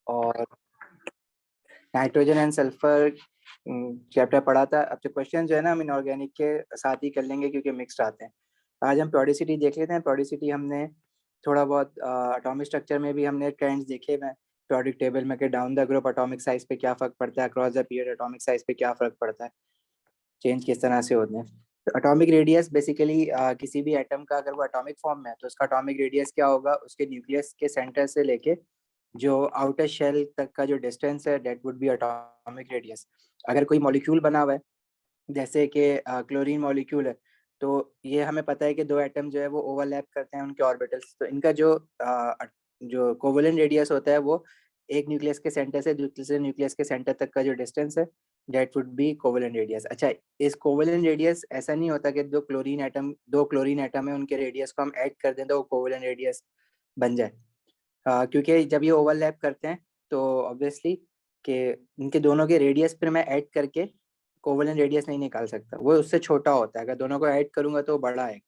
और nitrogen and sulphur chapter पढ़ा था। अब जो क्वेश्चन जो है ना हम इनऑर्गेनिक के साथ ही कर लेंगे क्योंकि मिक्स्ड आते हैं। आज हम प्रोडिसिटी देख लेते हैं। प्रोडिसिटी हमने थोड़ा बहुत एटॉमिक स्ट्रक्चर में भी हमने ट्रेंड्स देखे हुए हैं प्रोडिक टेबल में कि down the group atomic size पे क्या फर्क पड़ता है, across the period atomic size पे क्या फर्क पड़ता है, चेंज किस तरह से होते हैं। तो एटॉमिक रेडियस बेसिकली किसी भी एटम का अगर वो एटॉमिक फॉर्म में है तो उसका एटॉमिक रेडियस क्या होगा, उसके न्यूक्लियस के सेंटर से लेके जो आउटर शेल तक का जो डिस्टेंस है that would be atomic radius. अगर कोई मॉलिक्यूल बना हुआ है जैसे कि क्लोरीन मॉलिक्यूल है तो ये हमें पता है कि दो एटम जो है वो ओवरलैप करते हैं उनके ऑर्बिटल्स, तो इनका जो कोवेलेंट रेडियस होता है वो एक न्यूक्लियस के सेंटर से दूसरे न्यूक्लियस के सेंटर तक का जो डिस्टेंस है that would be covalent radius. अच्छा, इस कोवेलेंट रेडियस ऐसा नहीं होता कि दो क्लोरीन एटम है उनके रेडियस को हम ऐड कर दें तो वो कोवेलेंट रेडियस बन जाए। क्योंकि जब ये ओवरलैप करते हैं तो ऑब्वियसली कि इनके दोनों के रेडियस पर मैं ऐड करके कोवेलेंट रेडियस नहीं निकाल सकता, वो उससे छोटा होता है। अगर दोनों को ऐड करूंगा तो बड़ा है।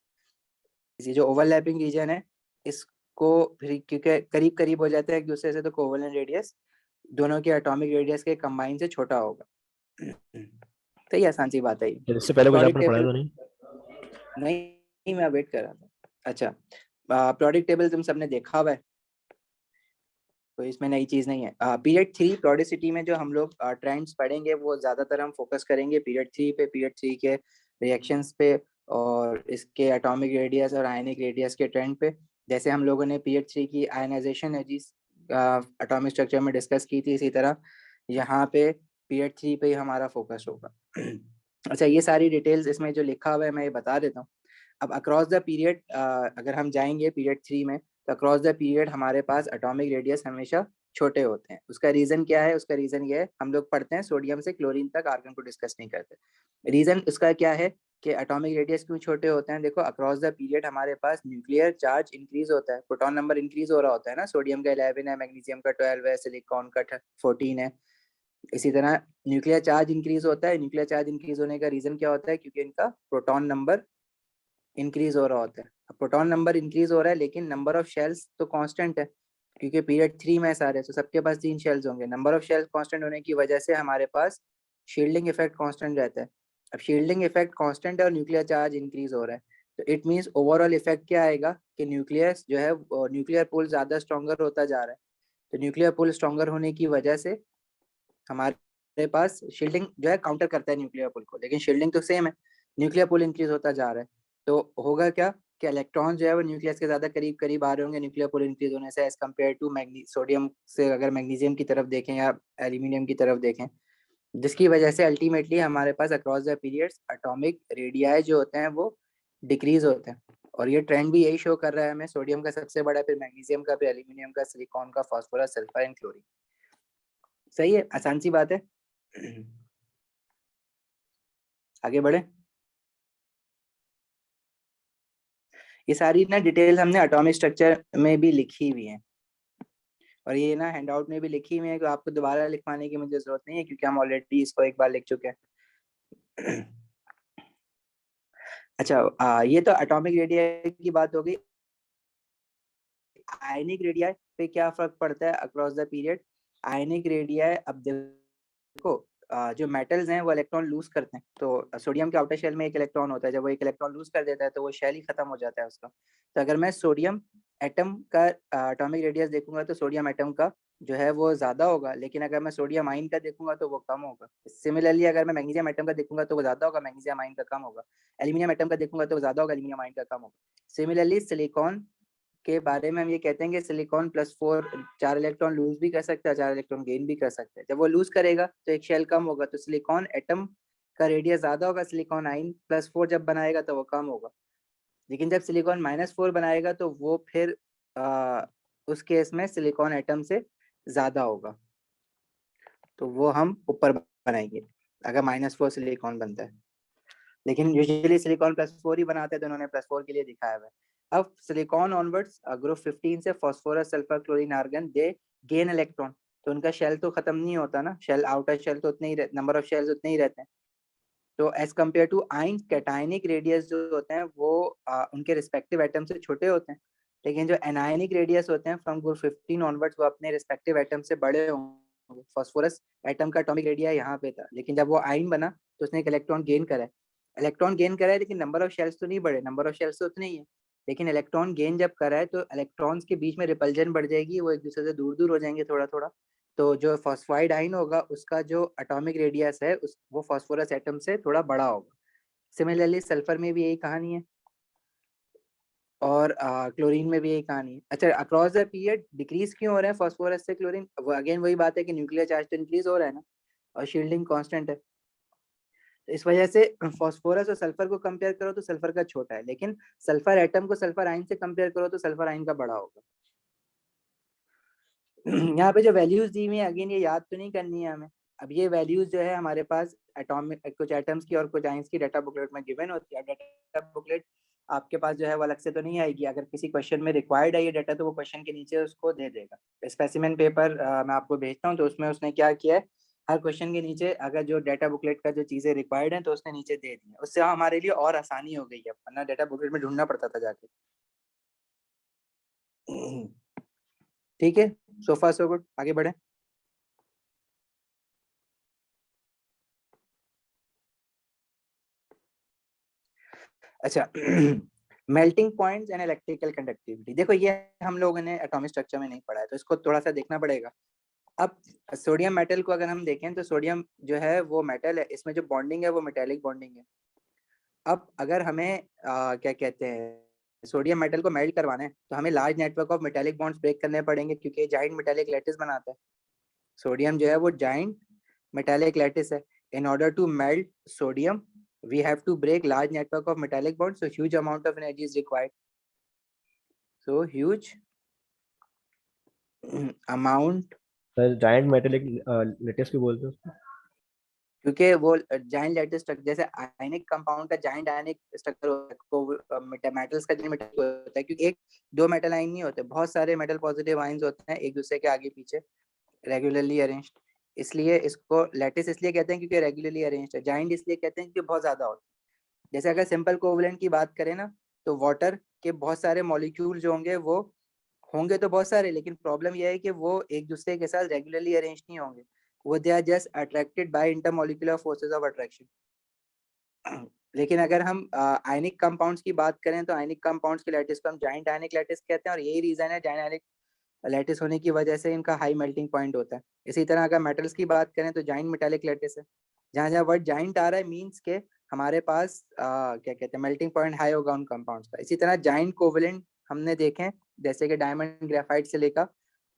इसी जो ओवरलैपिंग रीजन है इसको फिर क्योंकि करीब करीब हो जाता है एक दूसरे से तो कोवेलेंट रेडियस दोनों के एटॉमिक रेडियस के कंबाइन से छोटा होगा। तो ये आसान सी बात है। इससे पहले कोई प्रोडक्ट चैप्टर पढ़ाया टेबल तो नहीं? नहीं, मैं वेट कर रहा था। अच्छा, प्रोडक्ट टेबल तुम सबने देखा हुआ है तो इसमें नई चीज नहीं है। पीरियड 3 प्रोडिसिटी में जो हम लोग ट्रेंड्स पढ़ेंगे वो ज्यादातर हम फोकस करेंगे पीरियड 3 पे, पीरियड 3 के रिएक्शंस पे और इसके एटॉमिक रेडियस और आयनिक रेडियस के ट्रेंड पे। जैसे हम लोगों ने पीरियड 3 की आयनाइजेशन एनर्जी एटॉमिक स्ट्रक्चर में डिस्कस की थी, इसी तरह यहाँ पे पीरियड 3 पे ही हमारा फोकस होगा। अच्छा, ये सारी डिटेल्स इसमें जो लिखा हुआ है मैं ये बता देता हूँ। अब अक्रॉस द पीरियड अगर हम जाएंगे पीरियड 3 में तो अक्रॉस द पीरियड हमारे पास एटॉमिक रेडियस हमेशा छोटे होते हैं। उसका रीजन क्या है? उसका रीजन ये है, हम लोग पढ़ते हैं सोडियम से क्लोरीन तक, आर्गन को डिस्कस नहीं करते। रीजन उसका क्या है कि एटॉमिक रेडियस क्यों छोटे होते हैं? देखो, अक्रॉस द पीरियड हमारे पास न्यूक्लियर चार्ज इंक्रीज होता है, प्रोटॉन नंबर इंक्रीज हो रहा होता है ना। सोडियम का 11 है, मैग्नीशियम का 12 है, सिलिकॉन का 14 है। इसी तरह न्यूक्लियर चार्ज इंक्रीज होता है। न्यूक्लियर चार्ज इंक्रीज होने का रीजन क्या होता है? क्योंकि इनका प्रोटॉन नंबर इंक्रीज हो रहा होता है। अब प्रोटॉन नंबर इंक्रीज हो रहा है लेकिन नंबर ऑफ शेल्स तो कांस्टेंट है क्योंकि पीरियड 3 में सारे तो सबके पास 3 शेल्स होंगे। नंबर ऑफ शेल्स कांस्टेंट होने की वजह से हमारे पास शील्डिंग इफेक्ट कांस्टेंट रहता है। अब शील्डिंग इफेक्ट कांस्टेंट है और न्यूक्लियर चार्ज इंक्रीज हो रहा है तो इट मींस ओवरऑल इफेक्ट क्या आएगा कि न्यूक्लियस जो है न्यूक्लियर पुल ज्यादा स्ट्रॉन्गर होता जा रहा है। तो न्यूक्लियर पुल स्ट्रॉन्गर होने की वजह से हमारे पास शील्डिंग जो है काउंटर करता है न्यूक्लियर पुल को, लेकिन शील्डिंग तो सेम है। न्यूक्लियर पुल इंक्रीज होता जा रहा है तो होगा क्या कि इलेक्ट्रॉन जो है वो न्यूक्लियस के ज्यादा करीब करीब आ रहे होंगे न्यूक्लियर पुल इंक्रीज होने से एज कम्पेयर टू सोडियम से। अगर मैग्नीशियम की तरफ देखें या एल्यूमिनियम की तरफ देखें, जिसकी वजह से अल्टीमेटली हमारे पास across the periods atomic radii जो होते हैं वो डिक्रीज होते हैं। और ये ट्रेंड भी यही शो कर रहा है हमें। सोडियम का सबसे बड़ा, फिर मैग्नीशियम का, फिर एल्यूमिनियम का, सिलिकॉन का, फास्फोरस, सल्फर एंड क्लोरीन। सही है, आसान सी बात है। आगे बढ़े। ये सारी ना डिटेल हमने एटॉमिक स्ट्रक्चर में भी लिखी हुई है और ये ना हैंडआउट में भी लिखी हुई है, तो आपको दोबारा लिखवाने की मुझे जरूरत नहीं है क्योंकि हम ऑलरेडी इसको एक बार लिख चुके हैं। अच्छा, ये तो एटॉमिक रेडियाई की बात हो गई। आयनिक रेडियाई पे क्या फर्क पड़ता है across the period? Ionic radii, अब देखो जो मेटल्स हैं वो इलेक्ट्रॉन लूज करते हैं। तो सोडियम के आउटर शेल में एक इलेक्ट्रॉन होता है, जब वो एक इलेक्ट्रॉन लूज कर देता है तो वो शेल ही खत्म हो जाता है उसका। तो अगर मैं सोडियम एटम का एटॉमिक रेडियस देखूंगा तो सोडियम एटम का जो है वो ज्यादा होगा, लेकिन अगर मैं सोडियम आयन का देखूंगा तो वो कम होगा। सिमिलरली अगर मैं मैग्नीशियम एटम का देखूंगा तो वो ज्यादा होगा, मैग्नीशियम आयन का कम होगा। एल्यूमिनियम एटम का देखूंगा तो वो ज्यादा होगा, एल्यूमिनियम आयन का कम होगा। सिमिलरली सिलिकॉन के बारे में हम ये कहते हैं कि सिलिकॉन +4 4 इलेक्ट्रॉन लूज भी कर सकता है, 4 इलेक्ट्रॉन गेन भी कर सकता है। जब वो लूज करेगा तो एक शेल कम होगा, तो सिलिकॉन एटम का रेडियस ज्यादा होगा, सिलिकॉन आइन +4 जब बनाएगा तो वो कम होगा। लेकिन जब सिलिकॉन -4 बनाएगा तो वो फिर उस केस में सिलिकॉन एटम से ज्यादा होगा, तो वो हम ऊपर बनाएंगे अगर -4 सिलिकॉन बनता है। लेकिन यूजुअली सिलिकॉन +4 ही बनाते हैं तो उन्होंने +4 के लिए दिखाया हुआ है। अब सिलिकॉन ऑनवर्ड्स ग्रुप 15 से phosphorus, sulphur, chlorine, argon they gain electron. तो उनका शेल तो खत्म नहीं होता ना, शेल आउटर शेल तो उतने ही, नंबर ऑफ शेल्स उतने ही रहते हैं। तो as compare to ion cationic radius जो होते हैं वो उनके रिस्पेक्टिव एटम से छोटे होते हैं। लेकिन जो एनायनिक रेडियस होते हैं फ्रॉम ग्रुप 15 ऑनवर्ड्स वो अपने रिस्पेक्टिव एटम से बड़े होंगे। फास्फोरस एटम का एटॉमिक रेडिया यहाँ पे था, लेकिन जब वो आयन बना तो उसने एक इलेक्ट्रॉन गेन करा है। इलेक्ट्रॉन गेन करा है लेकिन नंबर ऑफ शेल्स तो नहीं बढ़े, नंबर ऑफ शेल्स तो उतने ही है, लेकिन इलेक्ट्रॉन गेन जब करा है तो इलेक्ट्रॉन्स के बीच में रिपल्जन बढ़ जाएगी, वो एक दूसरे से दूर दूर हो जाएंगे थोड़ा थोड़ा। तो जो फॉस्फाइड आयन होगा उसका जो एटॉमिक रेडियस है उस वो फास्फोरस एटम से थोड़ा बड़ा होगा। सिमिलरली सल्फर में भी यही कहानी है और क्लोरीन में भी यही कहानी है। अच्छा, अक्रॉस द पीरियड डिक्रीज क्यों हो रहा है फास्फोरस से क्लोरीन? वो अगेन वही बात है कि न्यूक्लियर चार्ज तो इंक्रीज हो रहा है ना, और शील्डिंग कांस्टेंट है। तो इस वजह से फास्फोरस और सल्फर को कंपेयर करो तो सल्फर का छोटा है, लेकिन सल्फर एटम को सल्फर आयन से कंपेयर करो तो सल्फर आयन का बड़ा होगा। यहाँ पे जो वैल्यूज दी हुई है अगेन ये याद तो नहीं करनी है हमें। अब ये वैल्यूज जो है हमारे पास एटॉमिक कुछ एटम्स की और कुछ आयंस की डाटा बुकलेट में गिवन होती है। डाटा बुकलेट आपके पास जो है वो अलग से तो नहीं आएगी, अगर किसी क्वेश्चन में रिक्वायर्ड है ये डाटा तो वो क्वेश्चन के नीचे उसको दे देगा। स्पेसिमेन पेपर मैं आपको भेजता हूँ तो उसमें उसने क्या किया है, हर क्वेश्चन के नीचे अगर जो डाटा बुकलेट का जो चीजें रिक्वायर्ड है तो उसने नीचे दे दी है। उससे हमारे लिए और आसानी हो गई है, वरना डाटा बुकलेट में ढूंढना पड़ता था जाके। ठीक है, सो फार सो गुड, आगे बढ़े। अच्छा, melting points and electrical conductivity, देखो ये हम लोगों ने एटॉमिक स्ट्रक्चर में नहीं पढ़ा है तो इसको थोड़ा सा देखना पड़ेगा। अब सोडियम मेटल को अगर हम देखें तो सोडियम जो है वो मेटल है, इसमें जो बॉन्डिंग है वो मेटेलिक बॉन्डिंग है। अब अगर हमें क्या कहते हैं सोडियम मेटल को मेल्ट करवाना है तो हमें large network of metallic bonds break करने पड़ेंगे, क्योंकि जाइंट मेटेलिक लैटिस बनाता है। सोडियम जो है वो जाइंट metallic lattice है। In order to melt sodium, we have to break large network of metallic bonds, so huge amount of energy is required. So huge amount, sir giant metallic latest क्यों बोलते हैं उसको? क्योंकि वो giant lattice structure, जैसे ionic compound का giant आयनिक structure होता है, मेटल्स का जाइंट मेटल होता है, क्योंकि एक दो मेटल आयन नहीं होते, बहुत सारे मेटल पॉजिटिव आयन्स होते हैं एक दूसरे के आगे पीछे रेगुलरली अरेंज्ड। इसलिए इसको लैटिस इसलिए कहते हैं क्योंकि रेगुलरली अरेंज्ड है। जाइंट इसलिए कहते हैं क्योंकि बहुत ज्यादा होता है। जैसे अगर सिंपल कोवलेंट की बात करें ना, तो वाटर के बहुत सारे मॉलिक्यूल जो होंगे वो होंगे तो बहुत सारे, लेकिन प्रॉब्लम यह है कि वो एक दूसरे के साथ रेगुलरली अरेंज नहीं होंगे, वो they are just attracted by intermolecular forces of attraction. लेकिन अगर हम आयनिक कंपाउंड्स की बात करें तो आयनिक कंपाउंड्स के लैटिस को हम जाइंट आयनिक लैटिस कहते हैं, और यही रीजन है जाइंट आयनिक लैटिस होने की वजह से इनका हाई मेल्टिंग पॉइंट होता है। इसी तरह अगर मेटल्स की बात करें तो जाइंट मेटालिक लैटिस है। जहां जहां वर्ड जाइंट आ रहा है मींस के हमारे पास क्या कहते हैं मेल्टिंग पॉइंट हाई होगा उन कंपाउंड्स का। इसी तरह जाइंट कोवेलेंट हमने देखे जैसे कि डायमंड ग्रेफाइट से लेकर,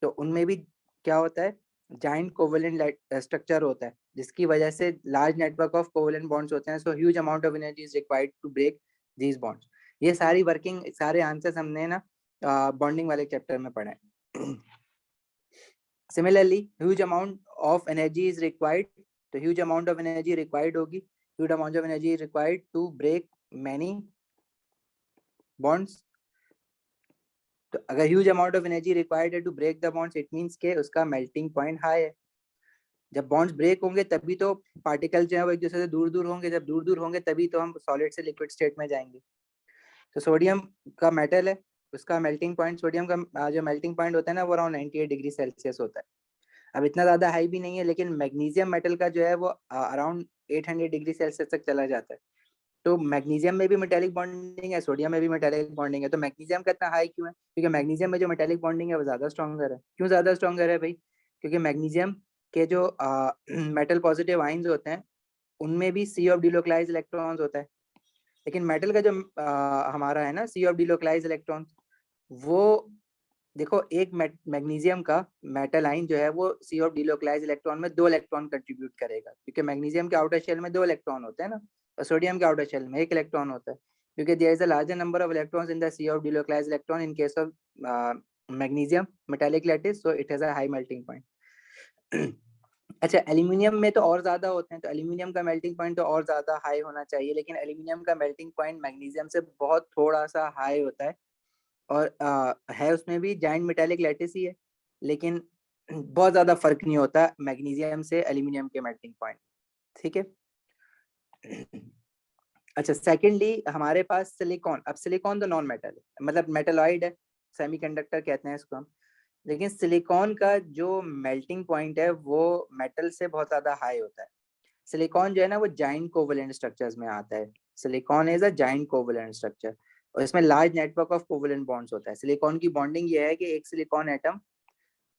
तो उनमें भी क्या होता है जाइंट कोवेलेंट स्ट्रक्चर होता है, जिसकी वजह से large network of covalent bonds होते हैं, so huge amount of energy is required to break these bonds. ये सारी वर्किंग सारे आंसर्स हमने ना बॉन्डिंग वाले चैप्टर में पढ़े हैं। Similarly, huge amount of energy is required, तो huge amount of energy required होगी, huge amount of energy is required to break many bonds। तो अगर huge amount of energy required है to break the bonds, it means के उसका melting point high है। जब bonds break होंगे तभी तो particles जो है वो एक दूसरे से दूर दूर होंगे, जब दूर दूर होंगे तभी तो हम solid से liquid state में जाएंगे। तो सोडियम का मेटल है, उसका मेल्टिंग पॉइंट सोडियम का जो मेल्टिंग पॉइंट होता है ना वो अराउंड 98 डिग्री सेल्सियस होता है। अब इतना ज्यादा हाई भी नहीं है, लेकिन मैग्नीशियम मेटल का जो है वो अराउंड 800 डिग्री सेल्सियस तक चला जाता है। तो मैग्नीशियम में भी मेटालिक बॉन्डिंग है, सोडियम में भी मेटालिक बॉन्डिंग है, तो मैग्नीशियम का इतना हाई क्यों है? क्योंकि मैग्नीशियम में जो मेटालिक बॉन्डिंग है वो ज्यादा स्ट्रॉन्गर है। क्यों ज्यादा स्ट्रॉन्गर है भाई? क्योंकि मैग्नीशियम के जो मेटल पॉजिटिव आइंस होते हैं उनमें भी सी ऑफ डिलोक्लाइज इलेक्ट्रॉन्स होता है, लेकिन मेटल का जो हमारा है ना सी ऑफ डिलोक्लाइज इलेक्ट्रॉन्स, वो देखो एक मैग्नीशियम का मेटल आइन जो है वो सी ऑफ डिलोक्लाइज इलेक्ट्रॉन में 2 इलेक्ट्रॉन कंट्रीब्यूट करेगा, क्योंकि मैग्नीशियम के आउटर शेल में 2 इलेक्ट्रॉन होते हैं ना, और सोडियम के आउटर शेल में 1 इलेक्ट्रॉन होता है, क्योंकि there is a larger number of electrons in the sea of delocalised electron in case of magnesium metallic lattice, so it has a high melting point. अच्छा, एल्यूमिनियम में तो और ज्यादा होते हैं, तो एल्यूमिनियम का मेल्टिंग पॉइंट तो और ज्यादा हाई होना चाहिए, लेकिन एल्यूमिनियम का मेल्टिंग पॉइंट मैग्नीशियम से बहुत थोड़ा सा हाई होता है, और है उसमें भी जाइंट मेटालिक लैटिस ही है, लेकिन बहुत ज्यादा फर्क नहीं होता मैग्नीशियम से एल्यूमिनियम के मेल्टिंग पॉइंट। ठीक है। अच्छा, सेकेंडली हमारे पास सिलिकॉन। अब सिलिकॉन तो नॉन मेटल है, मतलब मेटलॉइड है, सेमीकंडक्टर कहते हैं इसको हम। लेकिन सिलिकॉन का जो मेल्टिंग पॉइंट है वो मेटल से बहुत ज्यादा हाई होता है। सिलिकॉन जो है ना वो जाइंट कोवेलेंट स्ट्रक्चर्स में आता है। Silicon is a giant covalent structure और इसमें large network of covalent bonds होता है। सिलिकॉन की बॉन्डिंग ये है कि एक सिलिकॉन एटम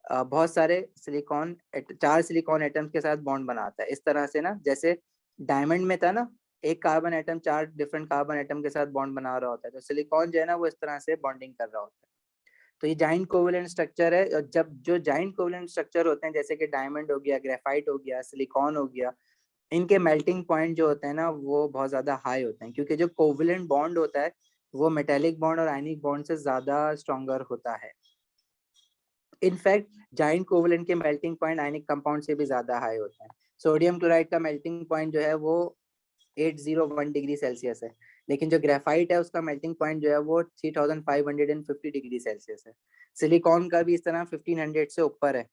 बहुत सारे चार सिलिकॉन एटम्स के साथ बॉन्ड बनाता है। इस तरह से ना, जैसे डायमंड में था ना, एक कार्बन एटम चार डिफरेंट कार्बन एटम के साथ बॉन्ड बना रहा होता है, तो सिलिकॉन जो है ना वो इस तरह से बॉन्डिंग कर रहा होता है। तो ये जाइंट कोवेलेंट स्ट्रक्चर है। और जब जो जाइंट कोवेलेंट स्ट्रक्चर होते हैं, जैसे कि डायमंड हो गया, ग्रेफाइट हो गया, सिलिकॉन हो गया, इनके मेल्टिंग पॉइंट जो होते हैं ना वो बहुत ज्यादा हाई होते हैं, क्योंकि जो कोवेलेंट बॉन्ड होता है वो मेटेलिक बॉन्ड और आयनिक बॉन्ड से ज्यादा स्ट्रॉन्गर होता है। इनफैक्ट जाइंट कोवेलेंट के मेल्टिंग पॉइंट आयनिक कंपाउंड से भी ज्यादा हाई होते हैं। सोडियम क्लोराइड का मेल्टिंग पॉइंट जो है वो 801 डिग्री सेल्सियस है, लेकिन जो ग्रेफाइट है उसका मेल्टिंग पॉइंट जो है वो 3550 डिग्री सेल्सियस है। सिलिकॉन का भी इस तरह 1500 से ऊपर है।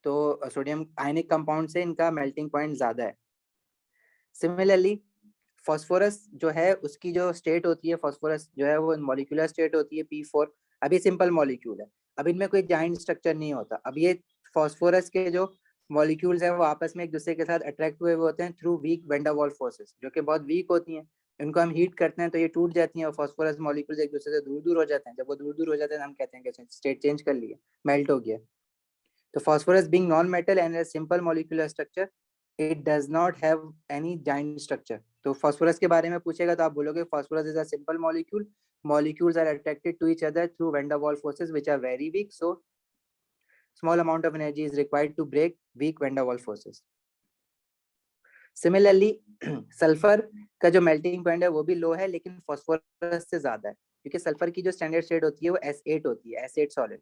तो सोडियम आयनिक कंपाउंड से इनका मेल्टिंग पॉइंट ज्यादा है। सिमिलरली फास्फोरस जो है उसकी जो स्टेट होती है, फास्फोरस जो है वो मॉलिक्यूलर स्टेट होती है P4। अभी सिंपल मॉलिक्यूल है, अब इनमें कोई जाइंट स्ट्रक्चर नहीं होता। अब ये फास्फोरस के जो मॉलिक्यूल्स हैं वो आपस में एक दूसरे के साथ अट्रैक्ट हुए होते हैं through weak van der Waals forces, जो कि बहुत वीक होती हैं। इनको हम हीट करते हैं तो ये टूट जाती हैं और फास्फोरस मॉलिक्यूल्स एक दूसरे से दूर दूर हो जाते हैं। जब वो दूर दूर हो जाते हैं हम कहते हैं कि स्टेट चेंज कर लिया, मेल्ट हो गया। तो phosphorus being non-metal and a simple molecular structure, it does not have any giant structure. तो phosphorus के बारे में पूछेगा तो आप बोलोगे phosphorus is a simple molecule. Molecules are attracted to each other through van der Waals forces which are very weak. So small amount of energy is required to break weak van der Waals forces. Similarly, sulphur का जो melting point है वो भी लो है, लेकिन phosphorus से ज्यादा है, क्योंकि सल्फर की जो स्टैंडर्ड स्टेट होती है वो S8 होती है, एसिड सॉलिड।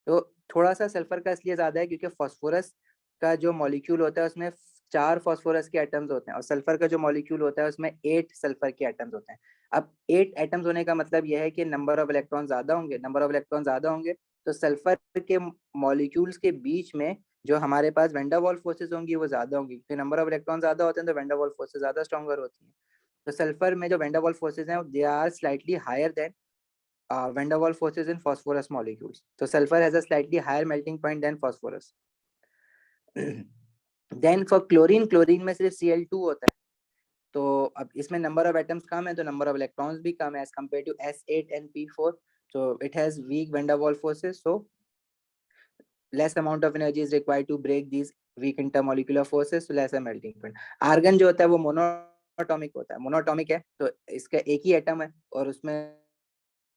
तो थोड़ा सा सल्फर का इसलिए ज्यादा है क्योंकि फास्फोरस का जो मॉलिक्यूल होता है उसमें 4 फास्फोरस के एटम्स होते हैं और सल्फर का जो मॉलिक्यूल होता है उसमें 8 सल्फर के एटम्स होते हैं। अब 8 एटम्स होने का मतलब यह है कि नंबर ऑफ इलेक्ट्रॉन ज्यादा होंगे। नंबर ऑफ इलेक्ट्रॉन ज्यादा होंगे तो सल्फर के मॉलिक्यूल्स के बीच में जो हमारे पास वैन डर वाल्स फोर्सेस होंगी वो ज्यादा होंगी, क्योंकि नंबर ऑफ इलेक्ट्रॉन ज्यादा होते हैं तो वैन डर वाल्स फोर्सेस ज्यादा स्ट्रॉन्गर होती हैं। तो सल्फर में जो वैन डर वाल्स फोर्सेस हैं they are slightly higher than van der Waals forces in phosphorus molecules. So sulfur has a slightly higher melting point than phosphorus. Then for chlorine, chlorine में सिर्फ Cl2 होता है, तो अब इसमें number of atoms कम है तो number of electrons भी कम है as compared to S8 and P4. So it has weak van der Waals forces, so less amount of energy is required to break these weak intermolecular forces, so lesser melting point. Argon जो होता है वो monoatomic होता है, monoatomic है तो इसका एक ही एटम है और उसमें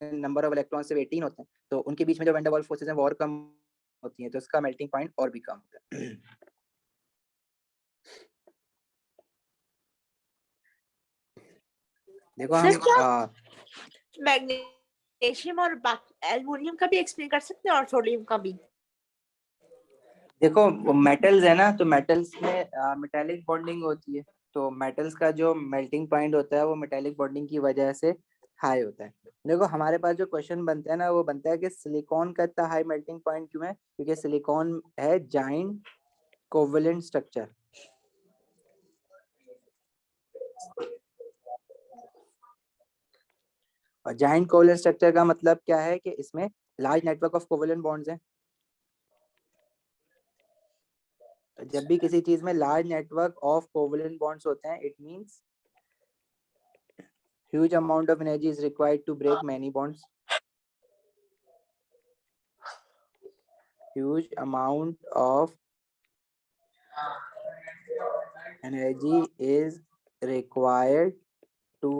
नंबर ऑफ इलेक्ट्रॉन सिर्फ 18 होते हैं, तो उनके बीच में जो वैन डर वाल्स फोर्सेस हैं वो और कम होती हैं, तो इसका मेल्टिंग पॉइंट और भी कम होता है। देखो हम मैग्नीशियम और एल्युमिनियम का भी एक्सप्लेन कर सकते हैं और सोडियम का भी। देखो मेटल्स है ना, तो मेटल्स में मेटालिक बॉन्डिंग होती है, तो मेटल्स का जो मेल्टिंग पॉइंट होता है वो मेटालिक बॉन्डिंग की वजह से हाई होता है। देखो हमारे पास जो क्वेश्चन बनता है ना वो बनता है कि सिलिकॉन का इतना हाई मेल्टिंग पॉइंट क्यों है, क्योंकि सिलिकॉन है जाइंट कोवेलेंट स्ट्रक्चर। और जाइंट कोवेलेंट स्ट्रक्चर का मतलब क्या है कि इसमें large network of covalent bonds हैं। तो जब भी किसी चीज में large network of covalent bonds होते हैं it means huge amount of energy is required to break many bonds. Huge amount of energy is required to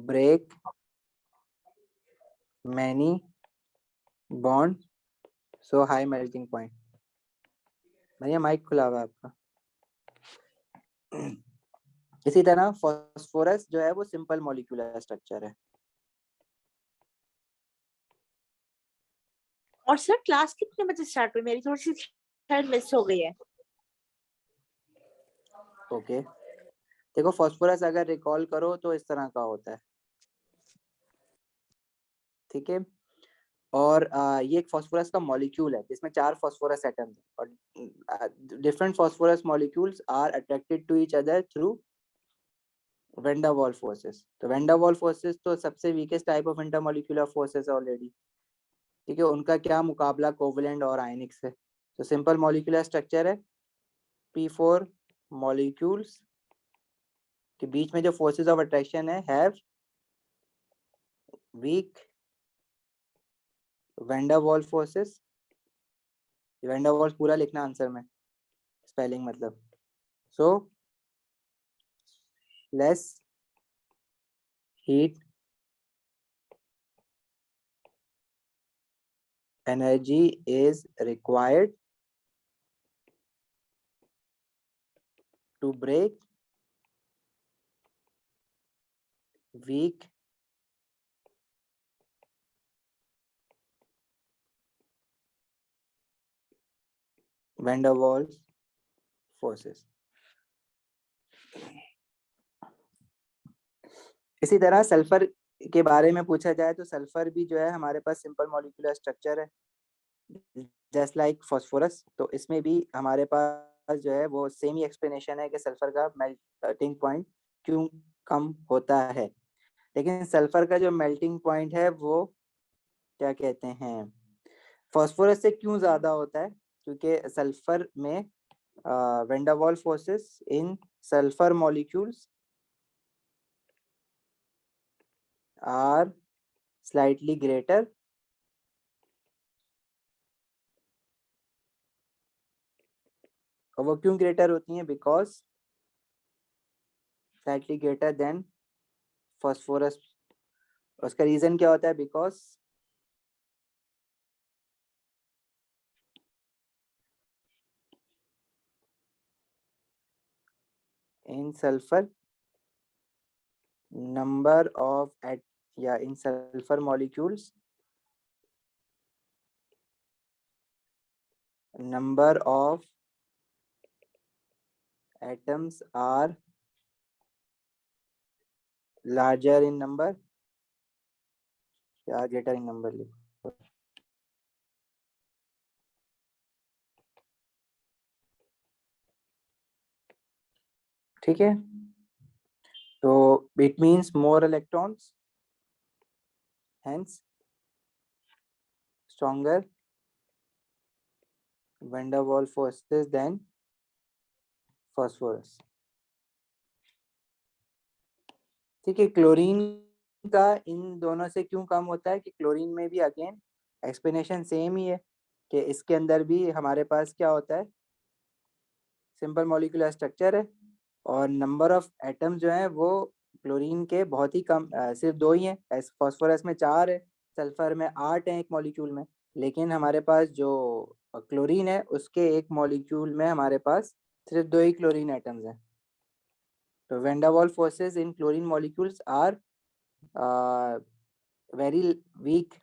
break many bonds. So high melting point. भैया mic खुला हुआ है आपका। इसी तरह phosphorus जो है वो सिंपल मॉलिक्यूलर स्ट्रक्चर है। और सर क्लास कितने बजे स्टार्ट हुई? मेरी थोड़ी सी शायद मिस हो गई है। ओके देखो फास्फोरस अगर रिकॉल करो तो इस तरह का होता है, ठीक है। और ये एक फास्फोरस का मॉलिक्यूल है जिसमें 4 फास्फोरस एटम्स हैं और different phosphorus molecules are attracted to each other through van der Waals forces. तो वैन डर वाल्स फोर्सेस तो सबसे weakest type of intermolecular forces है ऑलरेडी, ठीक है। उनका क्या मुकाबला कोवलेंट और आयनिक से। तो सिंपल मॉलिक्यूलर स्ट्रक्चर है, P4 मॉलिक्यूल्स के बीच में जो फोर्सेस ऑफ अट्रैक्शन है have weak van der Waals forces. Van der Waals पूरा लिखना आंसर में, स्पेलिंग मतलब। So less heat energy is required to break weak van der Waals forces। इसी तरह सल्फर के बारे में पूछा जाए तो सल्फर भी जो है हमारे पास सिंपल मॉलिक्यूलर स्ट्रक्चर है जस्ट लाइक फॉस्फोरस। तो इसमें भी हमारे पास जो है वो सेम ही एक्सप्लेनेशन है कि सल्फर का मेल्टिंग पॉइंट क्यों कम होता है। लेकिन सल्फर का जो मेल्टिंग पॉइंट है वो क्या कहते हैं फॉस्फोरस से क्यों ज्यादा होता है, क्योंकि सल्फर में van der Waals forces in sulphur molecules are slightly greater. और वो क्यों ग्रेटर होती हैं, because slightly greater than phosphorus. उसका रीजन क्या होता है, because in sulfur number of in sulfur molecules number of atoms are larger in number या greater in number लिखो, ठीक है। तो it means more electrons, hence stronger van der Waals forces than phosphorus, ठीक है। क्लोरीन का इन दोनों से क्यों कम होता है कि क्लोरीन में भी अगेन एक्सप्लेनेशन सेम ही है कि इसके अंदर भी हमारे पास क्या होता है सिंपल मॉलिक्यूलर स्ट्रक्चर है और नंबर ऑफ एटम्स जो हैं वो क्लोरीन के बहुत ही कम सिर्फ 2 ही हैं। फॉस्फोरस में 4 है, सल्फर में 8 हैं एक मॉलिक्यूल में। लेकिन हमारे पास जो क्लोरीन है उसके एक मॉलिक्यूल में हमारे पास सिर्फ 2 ही क्लोरीन एटम्स हैं। तो van der Waals forces in chlorine molecules are very weak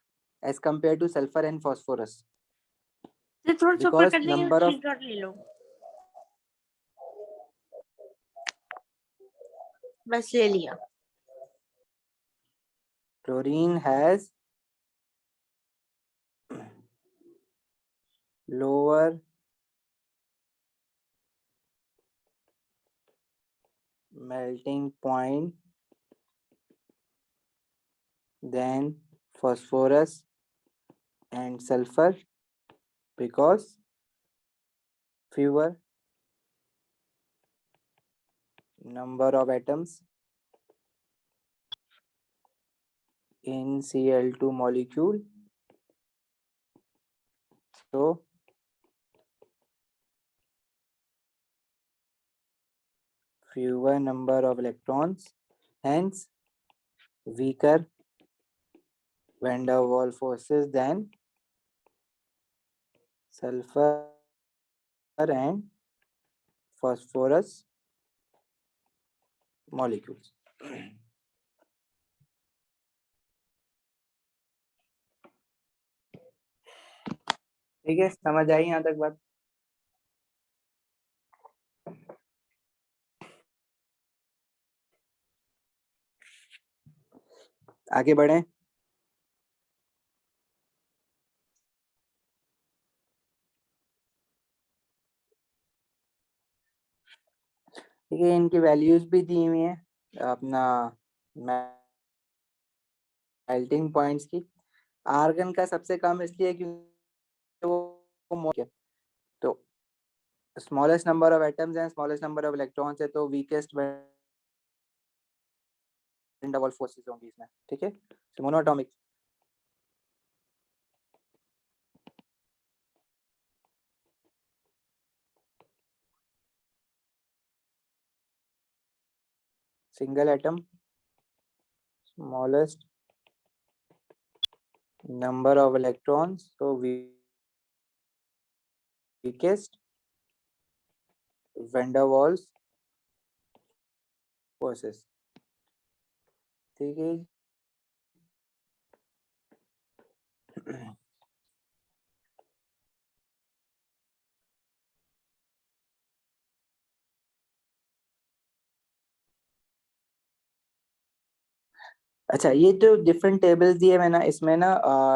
as compare to sulphur and phosphorus तो थोड़ा सा ऊपर बिकॉज कर देंगे, नंबर ऑफ स्क्रीनशॉट ले लो, बस ले लिया। chlorine has lower melting point than phosphorus and sulfur because fewer number of atoms in Cl2 molecule, so fewer number of electrons, hence weaker van der Waals forces than sulfur and phosphorus molecules। ठीक है, समझ आई यहाँ तक बात। आगे बढ़े। ठीक है, इनकी वैल्यूज भी दी हुई हैं। अपना मेल्टिंग पॉइंट्स की। आर्गन का सबसे कम इसलिए क्योंकि वो मोल, तो smallest number of atoms and smallest number of electrons है, तो weakest van der Waals forces होंगी इसमें, ठीक है। तो monoatomic. Single atom, smallest number of electrons, तो weakest van der Waals forces, ठीक है। अच्छा, ये जो डिफरेंट टेबल्स दिए हुए ना, इसमें ना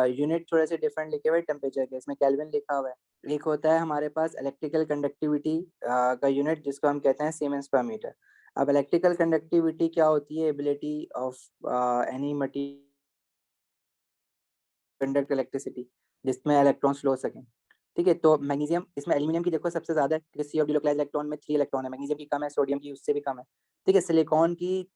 यूनिट थोड़े से डिफरेंट लिखे हुए टेम्परेचर के, इसमें केल्विन लिखा हुआ है। एक होता है हमारे पास इलेक्ट्रिकल कंडक्टिविटी का यूनिट, जिसको हम कहते हैं सीमेंस पर मीटर। अब इलेक्ट्रिकल कंडक्टिविटी क्या होती है? Ability of any material conduct electricity, जिसमें इलेक्ट्रॉन्स फ्लो हो सकें, ठीक है। तो मैग्नीशियम, इसमें एल्यूमिनियम की देखो सबसे ज्यादा है, क्योंकि सी ऑफ डिलोक्लाइज्ड इलेक्ट्रॉन में 3 इलेक्ट्रॉन है। मैग्नीशियम की कम है, सोडियम की उससे भी कम है, ठीक है। सिलिकॉन की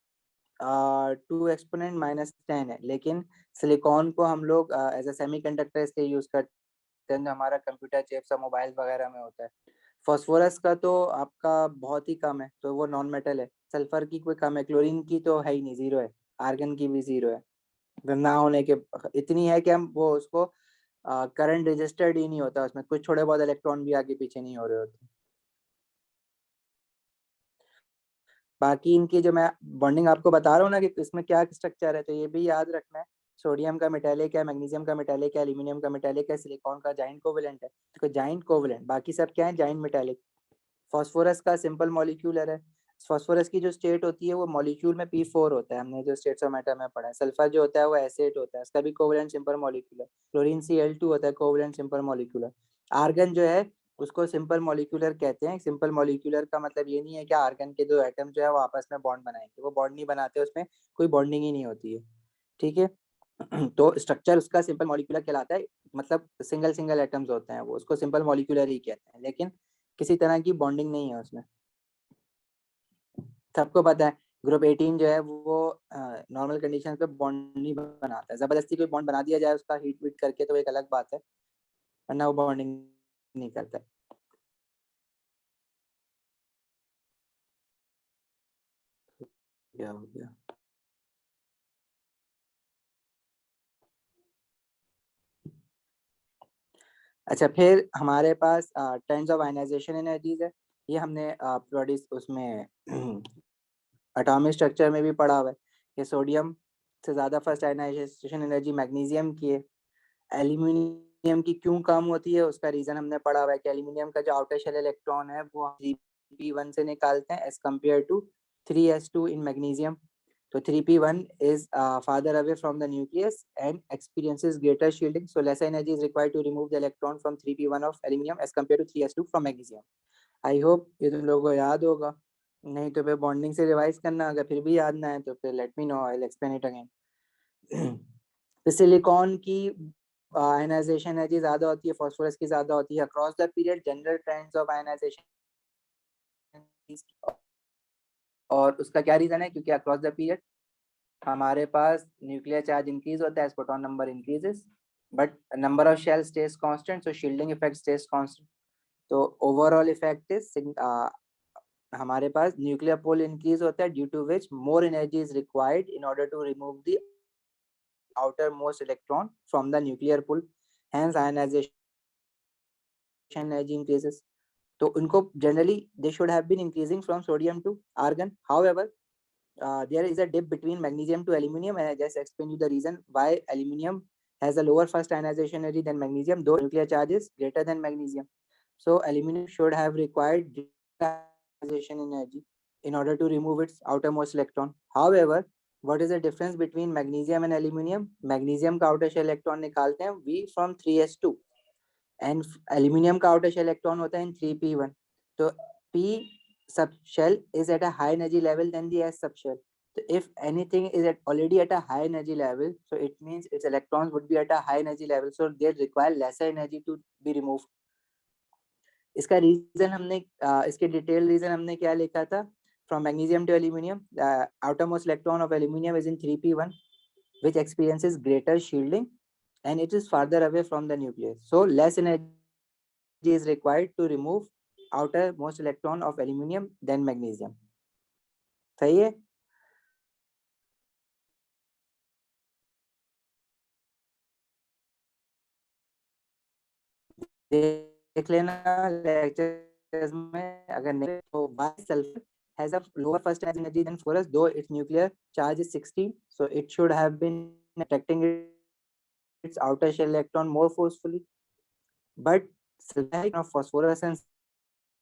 2 एक्सपोनेंट -10 है, लेकिन सिलिकॉन को हम लोग एज अ सेमीकंडक्टर इसलिए यूज करते हैं, जो हमारा कंप्यूटर चिप्स और मोबाइल वगैरह में होता है। फास्फोरस का तो आपका बहुत ही कम है, तो वो नॉन मेटल है। सल्फर की कोई कम है, क्लोरीन की तो है ही नहीं, 0 है। आर्गन की भी 0 है, ना होने के इतनी है कि हम वो उसको करंट रजिस्टर्ड ही नहीं होता, उसमें कुछ थोड़े बहुत इलेक्ट्रॉन भी आगे पीछे नहीं हो रहे होते। बाकी इनकी जो मैं बॉन्डिंग आपको बता रहा हूँ ना कि इसमें क्या स्ट्रक्चर है, तो ये भी याद रखना है। सोडियम का मेटालिक है, मैग्नीशियम का मेटालिक है, एल्यूमिनियम का मेटालिक है, सिलिकॉन का जाइंट कोवेलेंट है। तो जाइंट कोवेलेंट, बाकी सब क्या है? Giant metallic. फास्फोरस का सिंपल मॉलिक्यूलर है। फास्फोरस की जो स्टेट होती है वो मॉलिक्यूल में P4 होता है, हमने जो स्टेट्स ऑफ मैटर में पढ़ा है। सल्फर जो होता है वो एसिड होता है, इसका भी covalent simple molecular. Chlorine Cl2 होता है, कोवेलेंट सिंपल मॉलिक्यूलर। आर्गन जो है उसको सिंपल मॉलिक्यूलर कहते हैं। सिंपल मॉलिक्यूलर का मतलब ये नहीं है कि आर्गन के 2 एटम जो है वो आपस में बॉन्ड बनाएंगे, वो बॉन्ड नहीं बनाते, उसमें कोई बॉन्डिंग ही नहीं होती है, ठीक है। तो स्ट्रक्चर उसका सिंपल मॉलिक्यूलर कहलाता है, मतलब सिंगल सिंगल एटम्स होते हैं, वो उसको सिंपल मॉलिक्यूलर ही कहते हैं, लेकिन किसी तरह की बॉन्डिंग नहीं है उसमें। सबको पता है ग्रुप 18 जो है वो नॉर्मल कंडीशन पे बॉन्ड नहीं बनाता है। जबरदस्ती कोई बॉन्ड बना दिया जाए उसका हीट वीट करके तो एक अलग बात है, वरना वो बॉन्डिंग नहीं करता है। क्या हो गया? अच्छा, फिर हमारे पास टाइम्स ऑफ आयनाइजेशन एनर्जीज है। ये हमने प्रोड्यूस उसमें एटॉमिक स्ट्रक्चर में भी पढ़ा हुआ है कि सोडियम से ज़्यादा फर्स्ट आयनाइजेशन एनर्जी मैग्नीशियम की है। एल्यूमिनियम की क्यों कम होती है उसका रीजन हमने पढ़ा हुआ है कि एल्यूमिनियम का जो आउटर शेल इलेक्ट्रॉन है वो 3p1 से निकालते हैं as compare to 3s2 in magnesium. तो 3p1 is farther away from the nucleus and experiences greater shielding, so less energy is required to remove the electron from 3p1 of aluminum as compared to 3s2 from magnesium. I hope ये तुम लोगों को याद होगा, नहीं तो फिर bonding से रिवाइज करना, अगर फिर भी याद ना है तो फिर let me know, I will explain it again. तो सिलिकॉन की आयनाइजेशन एनर्जी ज्यादा होती है, फास्फोरस की ज्यादा होती है। Across the period general trends of ionisation, और उसका क्या रीजन है? क्योंकि अक्रॉस द पीरियड हमारे पास न्यूक्लियर चार्ज इंक्रीज होता है, proton number increases, but number of shell stays constant, so shielding effect stays constant. तो ओवरऑल इफेक्ट इज हमारे पास न्यूक्लियर पोल इंक्रीज होता है, due to which more energy is required in order to remove the outermost electron from the nuclear pool, hence ionization energy increases. तो उनको generally they should have been increasing from sodium to argon. However, there is a dip between magnesium to aluminium, and I just explained you the reason why aluminium has a lower first ionization energy than magnesium, though nuclear charge is greater than magnesium. So aluminium should have required ionization energy in order to remove its outermost electron. However, what is the difference between magnesium and aluminium? Magnesium का outer shell electron निकालते हैं V from 3s2, and aluminium का outer shell electron होता है in 3p1. तो P subshell is at a high energy level than the S subshell. So if anything is already at a high energy level, so it means its electrons would be at a high energy level, so they require lesser energy to be removed. इसका reason हमने इसके detail reason हमने क्या लिखा था? From magnesium to aluminium, the outermost electron of aluminium is in 3p1, which experiences greater shielding, and it is farther away from the nucleus. So less energy is required to remove outermost electron of aluminium than magnesium. सही है? देख लेना lectures में, अगर नहीं तो why sulfur has a lower first energy than phosphorus, though its nuclear charge is 16, so it should have been attracting its outer shell electron more forcefully, but sulfur of phosphorus and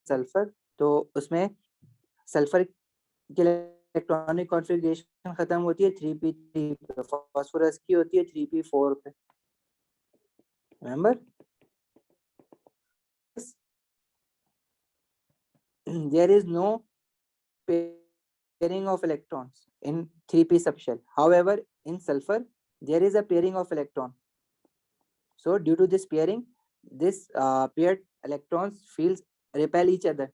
sulfur, तो उसमें sulphur की electronic configuration खत्म होती है 3p3 पे, phosphorus की होती है 3p4 पे. Remember, there is no pairing of electrons in 3p subshell. However, in sulfur there is a pairing of electron. So due to this pairing, this paired electrons feels repel each other.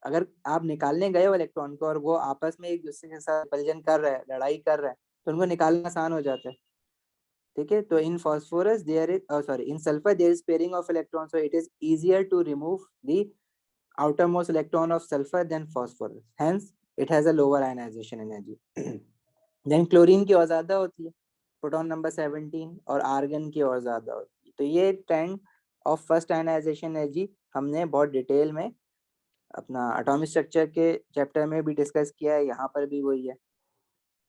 अगर आप निकालने गए हो electron को और वो आपस में एक दूसरे के साथ रिपल्जन कर रहा है, लड़ाई कर रहा है, तो उनको निकालना आसान हो जाता है. ठीक है, तो in phosphorus there is in sulphur there is pairing of electron, so it is easier to remove the outermost electron of sulfur than phosphorus, hence it has a lower ionization energy. then chlorine की और ज्यादा होती है, proton number 17, और argon की और ज्यादा होती है. तो ये trend of first ionisation energy हमने बहुत डिटेल में अपना एटॉमिक स्ट्रक्चर के चैप्टर में भी डिस्कस किया है, यहाँ पर भी वही है.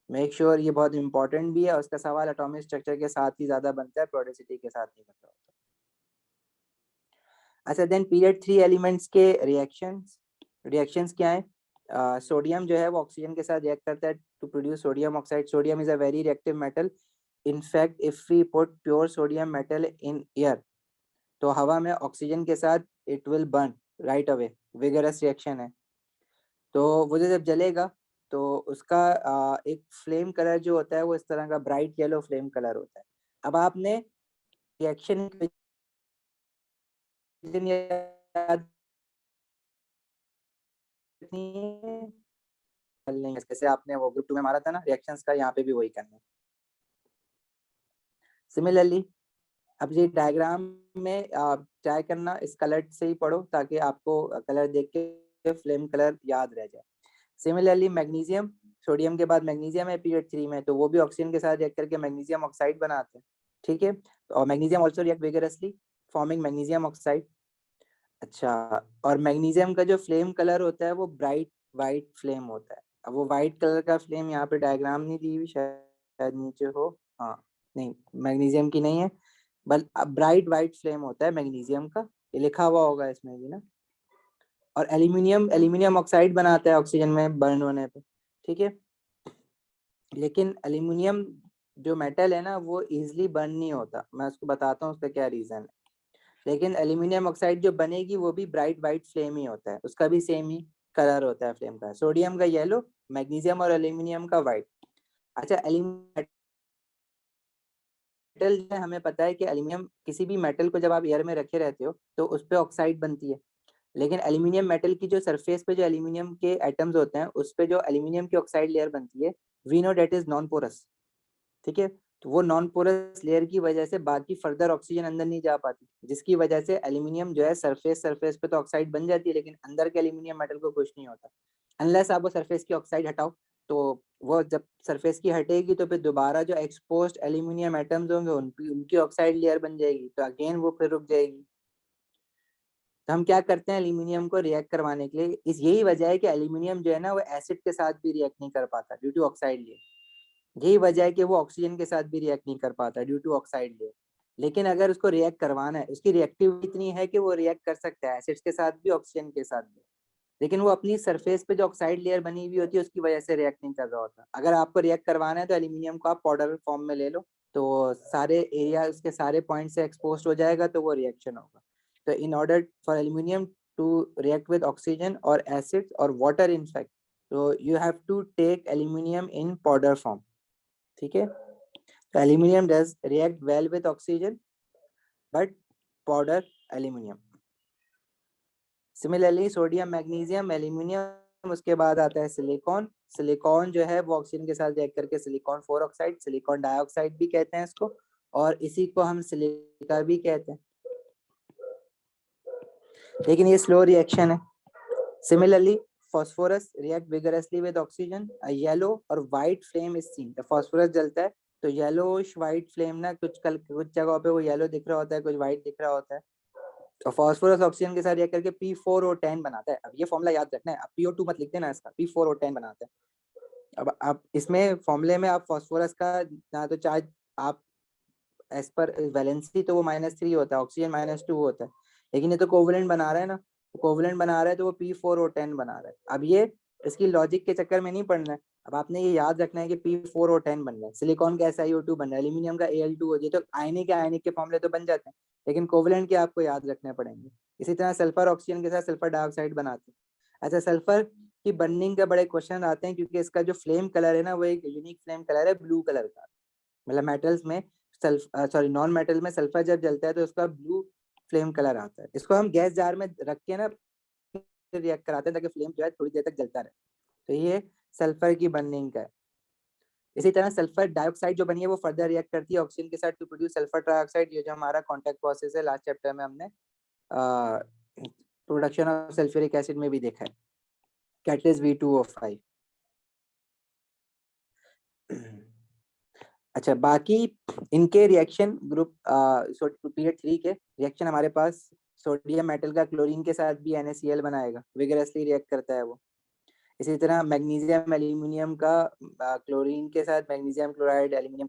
मेक श्योर ये बहुत इंपॉर्टेंट भी है, और उसका सवाल एटॉमिक स्ट्रक्चर के साथ ही ज्यादा बनता है, प्रोडेसिटी के साथ नहीं बनता होता. अच्छा, देन पीरियड 3 एलिमेंट्स के रिएक्शंस क्या है? सोडियम जो है वो ऑक्सीजन के साथ रिएक्ट करता है to produce sodium oxide. Sodium is a very reactive metal. In fact if we put pure sodium metal in air, तो हवा में ऑक्सीजन के साथ it will burn right away. Vigorous reaction है. तो वो जब जलेगा तो उसका एक फ्लेम कलर जो होता है वो इस तरह का ब्राइट येलो फ्लेम कलर होता है. अब आपने रिएक्शन जैसे आपने वो ग्रुप 2 में मारा था ना रिएक्शंस का, यहाँ पे भी वही करना है. सिमिलरली अब ये डायग्राम में ट्राई करना इस कलर से ही पढ़ो, ताकि आपको कलर देख के फ्लेम कलर याद रह जाए. सिमिलरली मैग्नीशियम, सोडियम के बाद मैग्नीशियम है पीरियड 3 में, तो वो भी ऑक्सीजन के साथ रिएक्ट करके मैग्नीशियम ऑक्साइड बनाते हैं. ठीक है, और magnesium also react vigorously forming magnesium oxide. अच्छा, और मैग्नीशियम का जो फ्लेम कलर होता है वो ब्राइट वाइट फ्लेम होता है. अब वो वाइट कलर का फ्लेम यहाँ पे डायग्राम नहीं दी हुई, शायद नीचे हो. हाँ, नहीं मैग्नीशियम की नहीं है, बट ब्राइट वाइट फ्लेम होता है मैग्नीशियम का, ये लिखा हुआ होगा इसमें भी ना. और एल्यूमिनियम ऑक्साइड बनाता है ऑक्सीजन में बर्न होने पे. ठीक है, लेकिन एल्यूमिनियम जो मेटल है ना वो इजीली बर्न नहीं होता. मैं उसको बताता हूँ उसका क्या रीजन है. लेकिन एल्यूमिनियम ऑक्साइड जो बनेगी वो भी ब्राइट वाइट फ्लेम ही होता है, उसका भी सेम ही कलर होता है फ्लेम का. सोडियम का येलो, मैग्नीशियम और एल्यूमिनियम का व्हाइट. अच्छा, मेटल हमें पता है कि एल्यूमिनियम, किसी भी मेटल को जब आप एयर में रखे रहते हो तो उस पर ऑक्साइड बनती है. लेकिन एल्यूमिनियम मेटल की जो सरफेस पे जो एल्यूमिनियम के एटम्स होते हैं उस पे जो एल्यूमिनियम की ऑक्साइड लेयर बनती है, we know that is non porous. ठीक है, तो वो नॉन पोरस लेयर की वजह से बाकी फर्दर ऑक्सीजन अंदर नहीं जा पाती, जिसकी वजह से एल्यूमिनियम जो है सरफेस पे तो ऑक्साइड बन जाती है, लेकिन अंदर के एल्यूमिनियम मेटल को कुछ नहीं होता अनलेस आप वो सरफेस की ऑक्साइड हटाओ. तो वो जब सरफेस की हटेगी तो फिर दोबारा जो एक्सपोज्ड एल्यूमिनियम एटम्स होंगे उनकी ऑक्साइड लेयर बन जाएगी, तो अगेन वो फिर रुक जाएगी. तो हम क्या करते हैं एल्यूमिनियम को रिएक्ट करवाने के लिए, इस यही वजह है कि एल्यूमिनियम जो है ना वो एसिड के साथ भी रिएक्ट नहीं कर पाता ड्यू टू ऑक्साइड लेयर. यही वजह है कि वो ऑक्सीजन के साथ भी रिएक्ट नहीं कर पाता ड्यू टू ऑक्साइड लेयर. लेकिन अगर उसको रिएक्ट करवाना है, उसकी रिएक्टिविटी इतनी है कि वो रिएक्ट कर सकता है एसिड्स के साथ भी, ऑक्सीजन के साथ भी. लेकिन वो अपनी सरफेस पे जो ऑक्साइड लेयर बनी हुई होती है उसकी वजह से रिएक्ट नहीं कर रहा होता. अगर आपको रिएक्ट करवाना है तो एल्यूमिनियम को आप पाउडर फॉर्म में ले लो, तो सारे एरिया उसके सारे पॉइंट से एक्सपोज हो जाएगा, तो वो रिएक्शन होगा. तो in order for aluminium to react with oxygen or acids or water, in fact तो you have to take aluminium in powder form, ठीक है। तो aluminium does react well with oxygen but powder aluminium. Similarly sodium, magnesium, aluminium, उसके बाद आता है silicon. Silicon जो है वो ऑक्सीजन के साथ रिएक्ट करके सिलिकॉन 4 ऑक्साइड, सिलिकॉन डाइऑक्साइड भी कहते हैं इसको, और इसी को हम सिलिका भी कहते हैं, लेकिन ये स्लो रिएक्शन है। Similarly phosphorus react vigorously with oxygen, a yellow or white flame is seen। जब phosphorus जलता है तो येलोइश व्हाइट फ्लेम ना, कुछ जगहों पे वो येलो दिख रहा होता है, कुछ व्हाइट दिख रहा होता है। तो फॉस्फोरस ऑक्सीजन के साथ रिएक्ट करके P4O10 बनाता है। अब ये फॉर्मूला याद रखना है, आप PO2 मत लिख देना, इसका P4O10 बनाता है। अब आप इसमें फॉर्मूले में आप फॉस्फोरस का ना तो चार्ज आप एज पर वैलेंसी तो वो -3 होता है, ऑक्सीजन -2 होता है, लेकिन ये तो कोवलेंट बना रहा है ना, कोवलेंट बना रहा है तो वो P4O10 बना रहा है। अब ये इसकी लॉजिक के चक्कर में नहीं पड़ना है, अब आपने ये याद रखना है कि P4O10 बन रहा है, सिलिकॉन का SiO2 बन रहा है, एल्यूमिनियम का Al2 हो जाए, तो आयनिक के फॉर्मूले तो बन जाते हैं, लेकिन कोवलेंट के आपको याद रखने पड़ेंगे। इसी तरह सल्फर ऑक्सीजन के साथ सल्फर डाइऑक्साइड बनाते हैं। अच्छा, सल्फर की बर्निंग का बड़े क्वेश्चन आते हैं, क्योंकि इसका जो फ्लेम कलर है ना वो एक यूनिक फ्लेम कलर है, ब्लू कलर का। मतलब मेटल्स में नॉन मेटल में सल्फर जब जलता है तो उसका ब्लू फ्लेम कलर आता है। इसको हम गैस जार में रख के ना रिएक्ट कराते हैं ताकि फ्लेम जो है थोड़ी देर तक जलता रहे। तो ये सल्फर की बर्निंग का है। इसी तरह सल्फर डाइऑक्साइड जो बनी है वो फर्दर रिएक्ट करती है ऑक्सीजन के साथ टू प्रोड्यूस सल्फर ट्राइऑक्साइड। ये जो हमारा कॉन्टैक्ट प्रोसेस है, लास्ट चैप्टर में हमने प्रोडक्शन ऑफ सल्फ्यूरिक एसिड में भी देखा है, कैटलिस्ट V2O5। अच्छा, बाकी इनके रिएक्शन ग्रुप पीरियड 3 के रिएक्शन हमारे पास सोडियम मेटल का क्लोरीन के साथ भी NaCl बनाएगा, विगरसली रिएक्ट करता है वो। इसी तरह मैग्नीशियम एल्यूमिनियम का क्लोरीन के साथ magnesium chloride, aluminium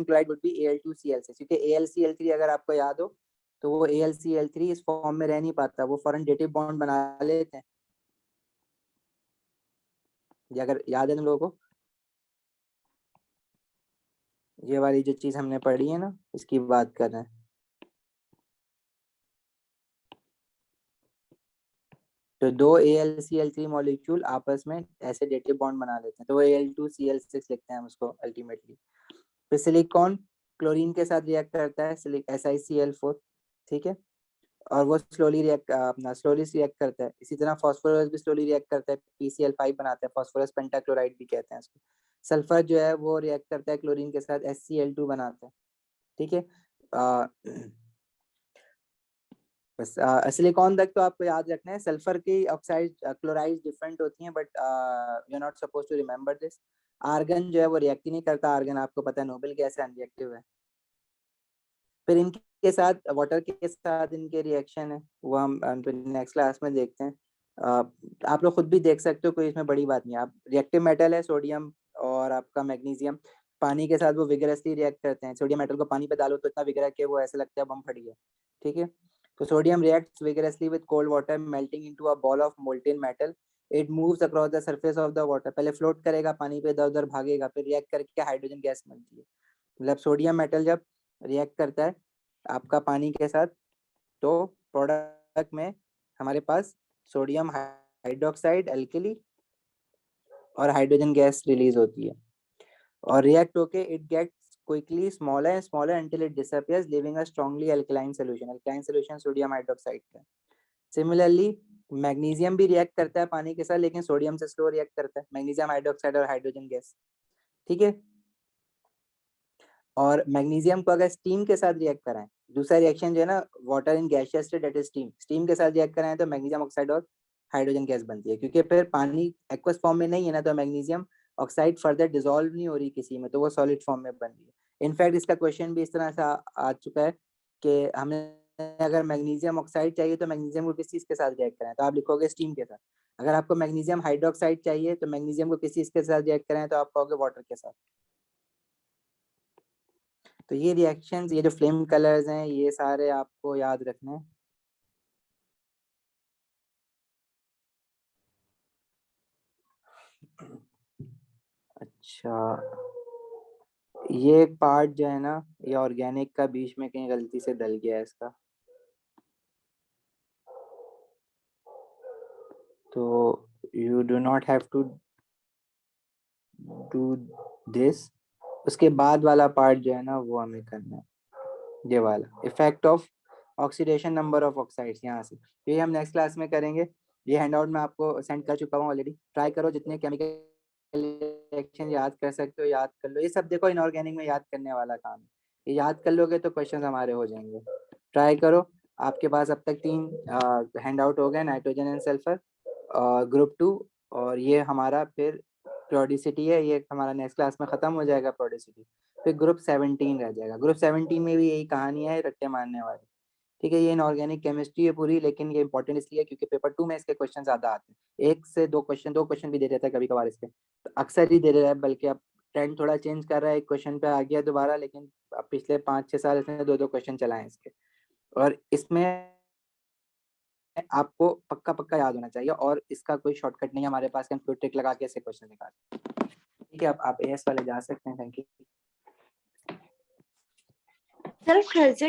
chloride would be Al2Cl6, क्योंकि AlCl3 अगर आपको याद हो तो वो AlCl3 इस फॉर्म में रह नहीं पाता, वो फॉरेन डेटिव बॉन्ड बना लेते हैं। ये अगर याद है तुम लोगों को, ये वाली जो चीज हमने पढ़ी है ना, इसकी बात कर रहे हैं। तो दो AlCl3 मॉलिक्यूल आपस में ऐसे डेटिव बॉन्ड बना लेते हैं, तो वो Al2Cl6 लिखते हैं हम उसको अल्टीमेटली। फिर सिलिकॉन क्लोरीन के साथ रिएक्ट करता है, SiCl4, ठीक है, और वो स्लोली रिएक्ट करता है। इसी तरह फास्फोरस भी स्लोली रिएक्ट करता है, PCl5 बनाता है, फास्फोरस पेंटाक्लोराइड भी कहते हैं इसको। सल्फर जो है वो रिएक्ट करता है क्लोरीन के साथ, HCl2 बनाता है, ठीक है। बस सिलिकॉन तक तो आपको याद रखना है। सल्फर की ऑक्साइड क्लोराइड डिफरेंट होती हैं, but you are not suppose to remember this. Argon जो है वो रिएक्ट ही नहीं करता, आर्गन आपको पता है नोबेल गैस है, अनरिएक्टिव है। फिर इनके साथ वाटर के साथ इनके रिएक्शन है, वो हम नेक्स्ट क्लास में देखते हैं। आप लोग खुद भी देख सकते हो, कोई इसमें बड़ी बात नहीं है। आप रिएक्टिव मेटल है सोडियम और आपका मैग्नीशियम, पानी के साथ वो विगरसली रिएक्ट करते हैं। सोडियम मेटल को पानी पे डालो तो इतना विगर है वो ऐसे लगता है बम फट गया, ठीक है। तो sodium reacts vigorously with cold water melting into a ball of molten metal. It moves across the surface of the water, पहले फ्लोट करेगा पानी पे, इधर उधर भागेगा, फिर रिएक्ट करके हाइड्रोजन गैस बनती है। मतलब सोडियम मेटल जब रिएक्ट करता है आपका पानी के साथ, तो प्रोडक्ट में हमारे पास सोडियम हाइड्रोक्साइड एल्कली और हाइड्रोजन गैस रिलीज होती है, और रिएक्ट होके it gets quickly smaller and smaller until it disappears leaving a strongly alkaline solution। alkaline solution sodium hydroxide का। सिमिलरली मैग्नीशियम भी रिएक्ट करता है पानी के साथ, लेकिन सोडियम से स्लो रिएक्ट करता है, मैग्नीशियम हाइड्रोक्साइड और हाइड्रोजन गैस, ठीक है। और मैग्नीशियम को अगर स्टीम के साथ रिएक्ट कराएं, दूसरा रिएक्शन जो है ना water in gaseous state that is steam, steam के साथ रिएक्ट कराएं तो मैग्नीशियम ऑक्साइड और हाइड्रोजन गैस बनती है, क्योंकि फिर पानी एक्वस फॉर्म में नहीं है ना, तो मैग्नीशियम ऑक्साइड फर्दर डिसॉल्व नहीं हो रही किसी में, तो वो सॉलिड फॉर्म में बन रही है। इनफैक्ट इसका क्वेश्चन भी इस तरह से आ चुका है कि हमें अगर मैग्नीशियम ऑक्साइड चाहिए तो मैग्नीशियम को किस चीज के साथ रिएक्ट कराएं, तो आप लिखोगे स्टीम के साथ। अगर आपको मैग्नीशियम हाइड्रोक्साइड चाहिए तो मैग्नीशियम को किस चीज के साथ रिएक्ट कराएं, तो आप कहोगे वाटर के साथ। तो ये रिएक्शंस, ये जो फ्लेम कलर्स हैं, ये सारे आपको याद रखने हैं। अच्छा, ये एक पार्ट जो है ना, ये ऑर्गेनिक का बीच में कहीं गलती से डल गया है इसका, तो you do not have to do this, उसके बाद वाला पार्ट जो है ना वो हमें करना है, ये वाला effect of oxidation number of oxides, यहाँ से ये हम नेक्स्ट क्लास में करेंगे। ये हैंडआउट मैं आपको सेंड कर चुका हूँ ऑलरेडी, ट्राई करो जितने केमिकल रिएक्शन याद कर सकते हो याद कर लो। ये सब देखो इनऑर्गेनिक में याद करने वाला काम है, ये याद कर लोगे तो क्वेश्चन हमारे हो जाएंगे। ट्राई करो। आपके पास अब तक 3 हैंडआउट हो गए, नाइट्रोजन एंड सल्फर ग्रुप 2, और ये हमारा फिर प्रोडिसिटी है, ये हमारा नेक्स्ट क्लास में खत्म हो जाएगा प्रोडिसिटी। फिर ग्रुप 17 रह जाएगा। ग्रुप 17 में भी यही कहानी है, रट्टे मारने वाली। ठीक है, ये इनऑर्गेनिक केमिस्ट्री है पूरी, लेकिन ये इंपॉर्टेंट इसलिए क्योंकि पेपर 2 में इसके क्वेश्चन ज्यादा आते हैं। 1 से 2 क्वेश्चन, 2 क्वेश्चन भी दे देता है कभी कभार इसके, तो अक्सर ही दे रहा है, बल्कि अब ट्रेंड थोड़ा चेंज कर रहा है, एक क्वेश्चन पे आ गया दोबारा, लेकिन अब पिछले 5-6 साल इसने 2-2 क्वेश्चन चलाए इसके। और इसमें आपको पक्का पक्का याद होना चाहिए, और इसका कोई शॉर्टकट नहीं है हमारे पास कि हम कोई ट्रिक लगा के ऐसे क्वेश्चन निकाल। ठीक है, अब आप एएस वाले जा सकते हैं। Thank you. सेल्फ